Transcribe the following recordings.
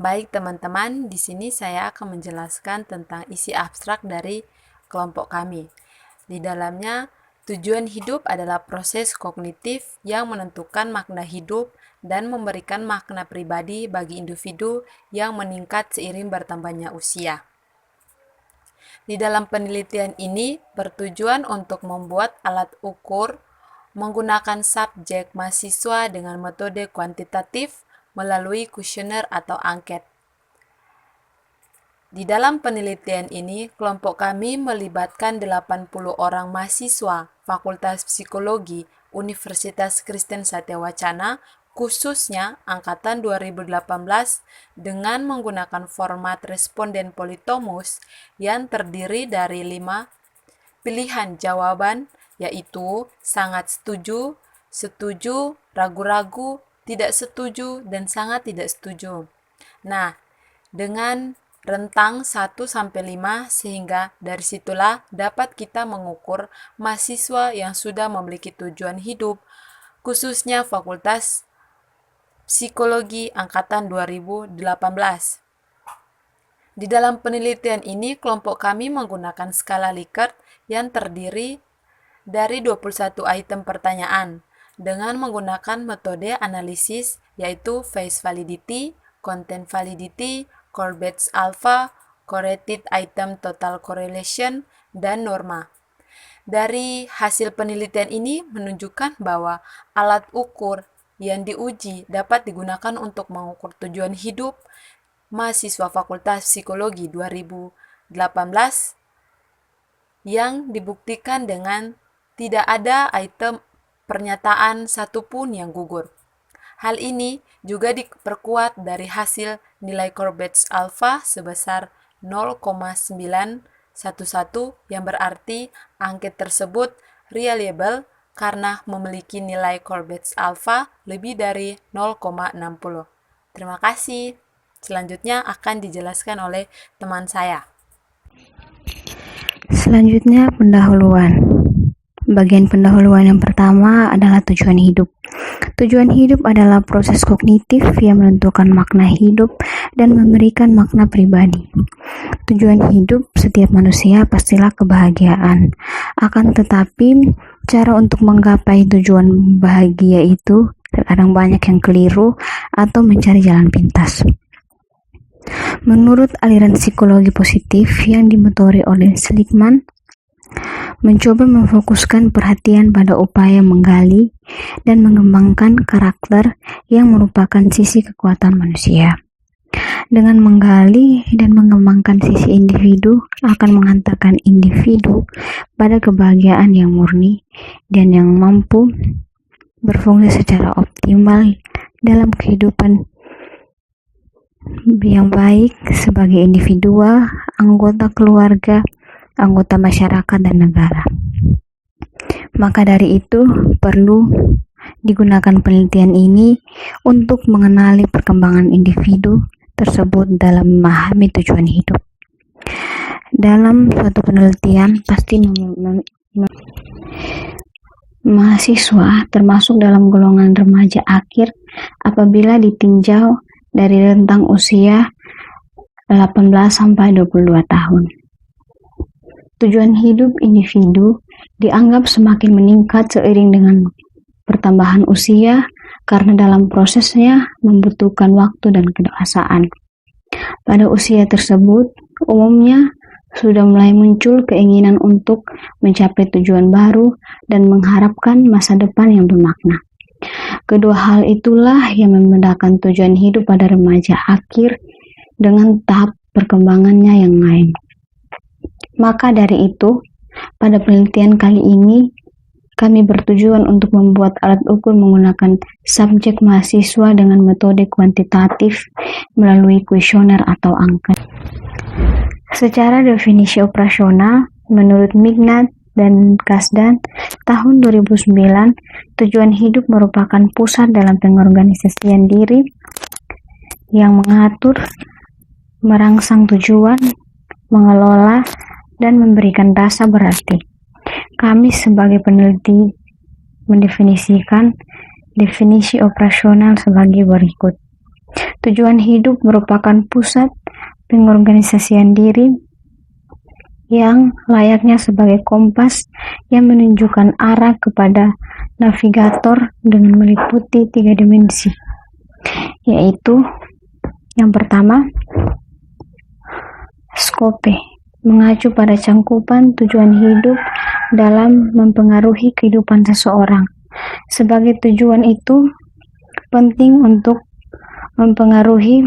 Baik teman-teman, di sini saya akan menjelaskan tentang isi abstrak dari kelompok kami. Di dalamnya, tujuan hidup adalah proses kognitif yang menentukan makna hidup dan memberikan makna pribadi bagi individu yang meningkat seiring bertambahnya usia. Di dalam penelitian ini bertujuan untuk membuat alat ukur menggunakan subjek mahasiswa dengan metode kuantitatif melalui kuesioner atau angket. Di dalam penelitian ini, kelompok kami melibatkan 80 orang mahasiswa Fakultas Psikologi Universitas Kristen Satyawacana, khususnya angkatan 2018 dengan menggunakan format responden politomus yang terdiri dari 5 pilihan jawaban, yaitu sangat setuju, setuju, ragu-ragu, tidak setuju, dan sangat tidak setuju. Nah, dengan rentang 1-5 sehingga dari situlah dapat kita mengukur mahasiswa yang sudah memiliki tujuan hidup, khususnya Fakultas Psikologi Angkatan 2018. Di dalam penelitian ini, kelompok kami menggunakan skala Likert yang terdiri dari 21 item pertanyaan dengan menggunakan metode analisis yaitu face validity, content validity, Colbert's alpha, correlated item total correlation, dan norma. Dari hasil penelitian ini menunjukkan bahwa alat ukur yang diuji dapat digunakan untuk mengukur tujuan hidup mahasiswa Fakultas Psikologi 2018 yang dibuktikan dengan tidak ada item pernyataan satupun yang gugur. Hal ini juga diperkuat dari hasil nilai Colbert's alpha sebesar 0,911 yang berarti angket tersebut reliable karena memiliki nilai Colbert's alpha lebih dari 0,60. Terima kasih. Selanjutnya akan dijelaskan oleh teman saya. Selanjutnya pendahuluan. Bagian pendahuluan yang pertama adalah tujuan hidup. Tujuan hidup adalah proses kognitif yang menentukan makna hidup dan memberikan makna pribadi. Tujuan hidup setiap manusia pastilah kebahagiaan. Akan tetapi, cara untuk menggapai tujuan bahagia itu terkadang banyak yang keliru atau mencari jalan pintas. Menurut aliran psikologi positif yang dimotori oleh Seligman, mencoba memfokuskan perhatian pada upaya menggali dan mengembangkan karakter yang merupakan sisi kekuatan manusia. Dengan menggali dan mengembangkan sisi individu akan mengantarkan individu pada kebahagiaan yang murni dan yang mampu berfungsi secara optimal dalam kehidupan yang baik sebagai individual, anggota keluarga, anggota masyarakat, dan negara. Maka dari itu, perlu digunakan penelitian ini untuk mengenali perkembangan individu tersebut dalam memahami tujuan hidup. Dalam suatu penelitian, pasti mahasiswa termasuk dalam golongan remaja akhir apabila ditinjau dari rentang usia 18-22 tahun. Tujuan hidup individu dianggap semakin meningkat seiring dengan pertambahan usia karena dalam prosesnya membutuhkan waktu dan kedewasaan. Pada usia tersebut, umumnya sudah mulai muncul keinginan untuk mencapai tujuan baru dan mengharapkan masa depan yang bermakna. Kedua hal itulah yang membedakan tujuan hidup pada remaja akhir dengan tahap perkembangannya yang lain. Maka dari itu, pada penelitian kali ini, kami bertujuan untuk membuat alat ukur menggunakan subjek mahasiswa dengan metode kuantitatif melalui kuesioner atau angket. Secara definisi operasional, menurut Mignat dan Kasdan, tahun 2009, tujuan hidup merupakan pusat dalam pengorganisasian diri yang mengatur, merangsang tujuan, mengelola, dan memberikan rasa berarti. Kami sebagai peneliti mendefinisikan definisi operasional sebagai berikut. Tujuan hidup merupakan pusat pengorganisasian diri yang layaknya sebagai kompas yang menunjukkan arah kepada navigator dengan meliputi 3 dimensi, yaitu yang pertama, skope, mengacu pada cangkupan tujuan hidup dalam mempengaruhi kehidupan seseorang. Sebagai tujuan itu penting untuk mempengaruhi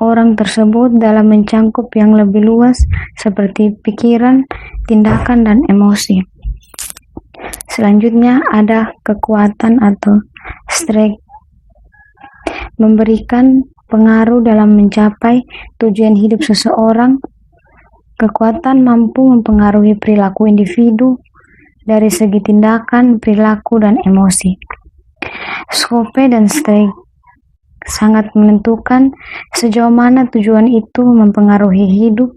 orang tersebut dalam mencangkup yang lebih luas seperti pikiran, tindakan, dan emosi. Selanjutnya ada kekuatan atau strength, memberikan pengaruh dalam mencapai tujuan hidup seseorang. Kekuatan mampu mempengaruhi perilaku individu dari segi tindakan, perilaku, dan emosi. Skope dan strength sangat menentukan sejauh mana tujuan itu mempengaruhi hidup,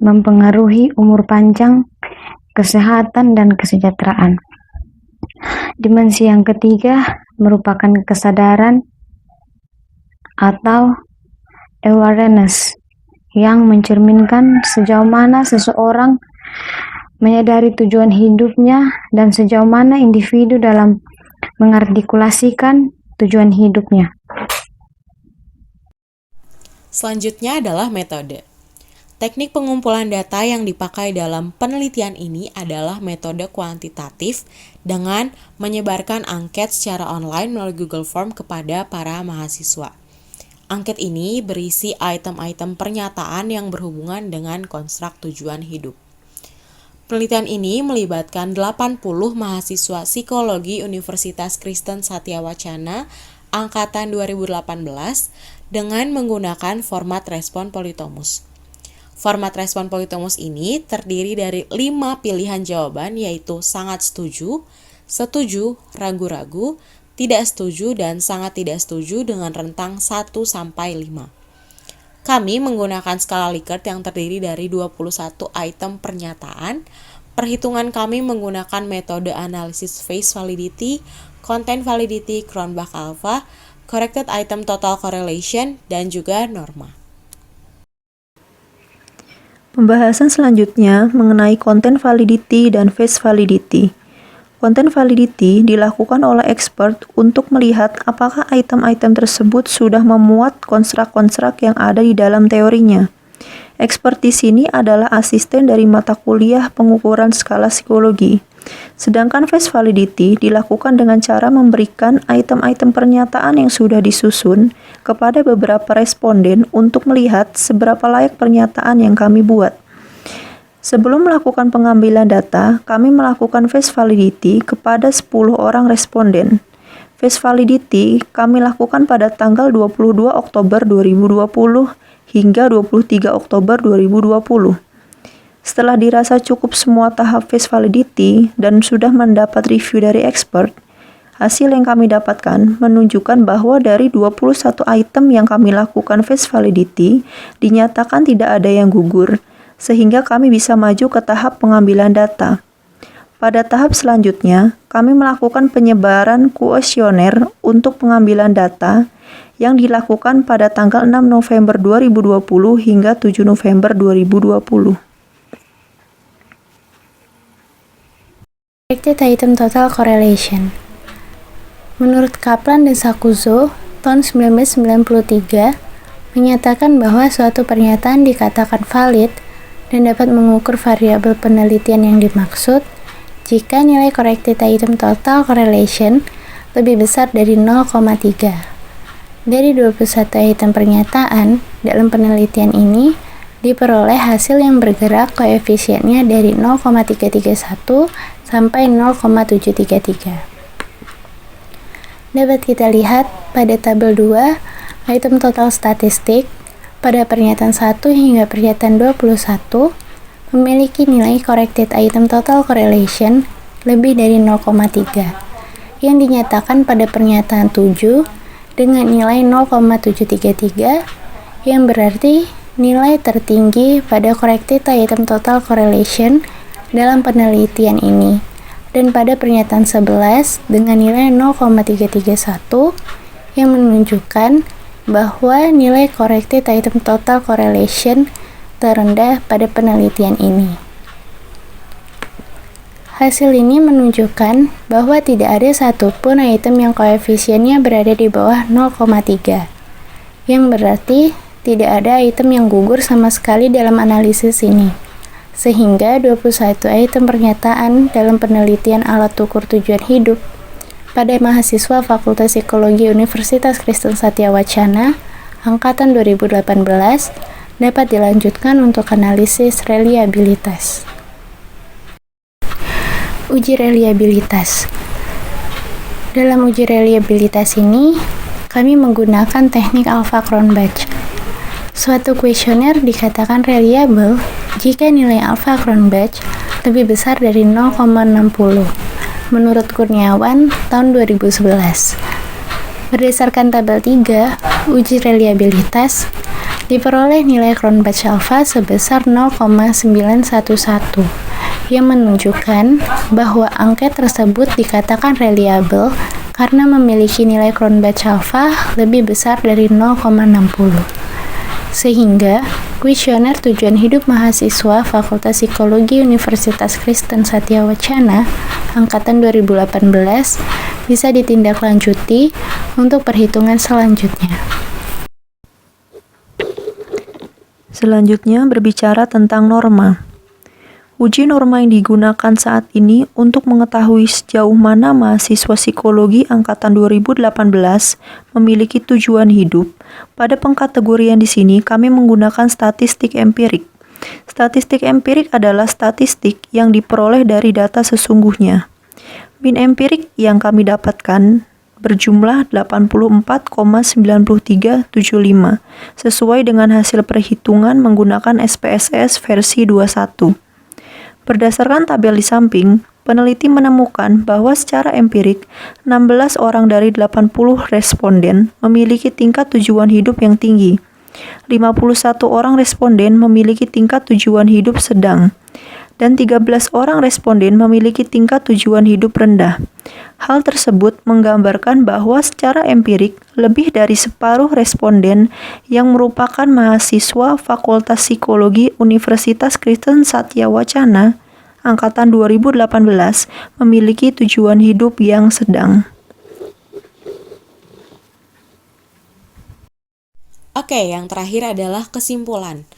mempengaruhi umur panjang, kesehatan, dan kesejahteraan. Dimensi yang ketiga merupakan kesadaran atau awareness yang mencerminkan sejauh mana seseorang menyadari tujuan hidupnya dan sejauh mana individu dalam mengartikulasikan tujuan hidupnya. Selanjutnya adalah metode. Teknik pengumpulan data yang dipakai dalam penelitian ini adalah metode kuantitatif dengan menyebarkan angket secara online melalui Google Form kepada para mahasiswa. Angket ini berisi item-item pernyataan yang berhubungan dengan konstruk tujuan hidup. Penelitian ini melibatkan 80 mahasiswa psikologi Universitas Kristen Satyawacana angkatan 2018 dengan menggunakan format respon politomus. Format respon politomus ini terdiri dari 5 pilihan jawaban, yaitu sangat setuju, setuju, ragu-ragu, tidak setuju, dan sangat tidak setuju dengan rentang 1-5. Kami menggunakan skala Likert yang terdiri dari 21 item pernyataan. Perhitungan kami menggunakan metode analisis face validity, content validity, Cronbach alpha, corrected item total correlation, dan juga norma. Pembahasan selanjutnya mengenai content validity dan face validity. Content validity dilakukan oleh expert untuk melihat apakah item-item tersebut sudah memuat konstruk-konstruk yang ada di dalam teorinya. Expert di sini adalah asisten dari mata kuliah pengukuran skala psikologi. Sedangkan face validity dilakukan dengan cara memberikan item-item pernyataan yang sudah disusun kepada beberapa responden untuk melihat seberapa layak pernyataan yang kami buat. Sebelum melakukan pengambilan data, kami melakukan face validity kepada 10 orang responden. Face validity kami lakukan pada tanggal 22 Oktober 2020 hingga 23 Oktober 2020. Setelah dirasa cukup semua tahap face validity dan sudah mendapat review dari expert, hasil yang kami dapatkan menunjukkan bahwa dari 21 item yang kami lakukan face validity, dinyatakan tidak ada yang gugur, sehingga kami bisa maju ke tahap pengambilan data. Pada tahap selanjutnya, kami melakukan penyebaran kuesioner untuk pengambilan data yang dilakukan pada tanggal 6 November 2020 hingga 7 November 2020. Corrected Item Total Correlation. Menurut Kaplan dan Sakuzo, tahun 1993, menyatakan bahwa suatu pernyataan dikatakan valid dan dapat mengukur variabel penelitian yang dimaksud jika nilai Corrected Item Total Correlation lebih besar dari 0,3. Dari 21 item pernyataan dalam penelitian ini, diperoleh hasil yang bergerak koefisiennya dari 0,331 sampai 0,733. Dapat kita lihat pada tabel 2, item total statistik pada pernyataan 1 hingga pernyataan 21 memiliki nilai corrected item total correlation lebih dari 0,3 yang dinyatakan pada pernyataan 7 dengan nilai 0,733 yang berarti nilai tertinggi pada corrected item total correlation dalam penelitian ini, dan pada pernyataan 11 dengan nilai 0,331 yang menunjukkan bahwa nilai corrected item total correlation terendah pada penelitian ini. Hasil ini menunjukkan bahwa tidak ada satupun item yang koefisiennya berada di bawah 0,3, yang berarti tidak ada item yang gugur sama sekali dalam analisis ini. Sehingga 21 item pernyataan dalam penelitian alat ukur tujuan hidup pada mahasiswa Fakultas Psikologi Universitas Kristen Satya Wacana angkatan 2018 dapat dilanjutkan untuk analisis reliabilitas. Uji reliabilitas. Dalam uji reliabilitas ini, kami menggunakan teknik Alpha-Cronbach. Suatu kuesioner dikatakan reliable jika nilai Alpha-Cronbach lebih besar dari 0,60 menurut Kurniawan tahun 2011. Berdasarkan tabel 3, uji reliabilitas diperoleh nilai Cronbach alpha sebesar 0,911 yang menunjukkan bahwa angka tersebut dikatakan reliable karena memiliki nilai Cronbach alpha lebih besar dari 0,60. Sehingga kuesioner tujuan hidup mahasiswa Fakultas Psikologi Universitas Kristen Satya Wacana angkatan 2018 bisa ditindaklanjuti untuk perhitungan selanjutnya. Selanjutnya berbicara tentang norma. Uji norma yang digunakan saat ini untuk mengetahui sejauh mana mahasiswa psikologi angkatan 2018 memiliki tujuan hidup. Pada pengkategorian di sini kami menggunakan statistik empirik. Statistik empirik adalah statistik yang diperoleh dari data sesungguhnya. Min empirik yang kami dapatkan berjumlah 84,9375 sesuai dengan hasil perhitungan menggunakan SPSS versi 21. Berdasarkan tabel di samping, peneliti menemukan bahwa secara empirik 16 orang dari 80 responden memiliki tingkat tujuan hidup yang tinggi. 51 orang responden memiliki tingkat tujuan hidup sedang. Dan 13 orang responden memiliki tingkat tujuan hidup rendah. Hal tersebut menggambarkan bahwa secara empirik lebih dari separuh responden yang merupakan mahasiswa Fakultas Psikologi Universitas Kristen Satya Wacana angkatan 2018 memiliki tujuan hidup yang sedang. Oke, yang terakhir adalah kesimpulan.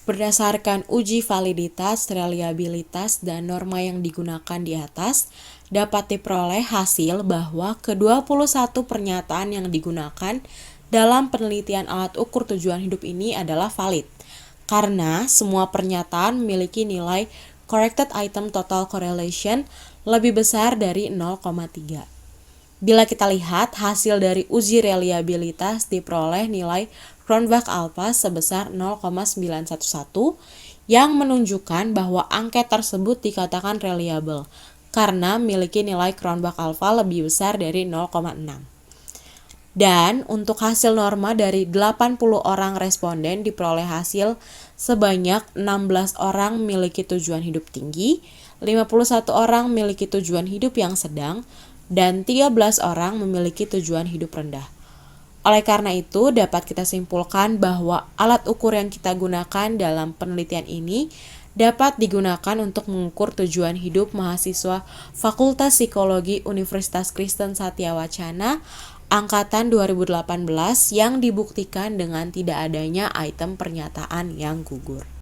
Berdasarkan uji validitas, reliabilitas, dan norma yang digunakan di atas, dapat diperoleh hasil bahwa ke-21 pernyataan yang digunakan dalam penelitian alat ukur tujuan hidup ini adalah valid, karena semua pernyataan memiliki nilai corrected item total correlation lebih besar dari 0,3. Bila kita lihat hasil dari uji reliabilitas diperoleh nilai Cronbach alpha sebesar 0,911 yang menunjukkan bahwa angka tersebut dikatakan reliable karena memiliki nilai Cronbach alpha lebih besar dari 0,6. Dan untuk hasil norma dari 80 orang responden diperoleh hasil sebanyak 16 orang memiliki tujuan hidup tinggi, 51 orang memiliki tujuan hidup yang sedang, dan 13 orang memiliki tujuan hidup rendah. Oleh karena itu, dapat kita simpulkan bahwa alat ukur yang kita gunakan dalam penelitian ini dapat digunakan untuk mengukur tujuan hidup mahasiswa Fakultas Psikologi Universitas Kristen Satya Wacana angkatan 2018 yang dibuktikan dengan tidak adanya item pernyataan yang gugur.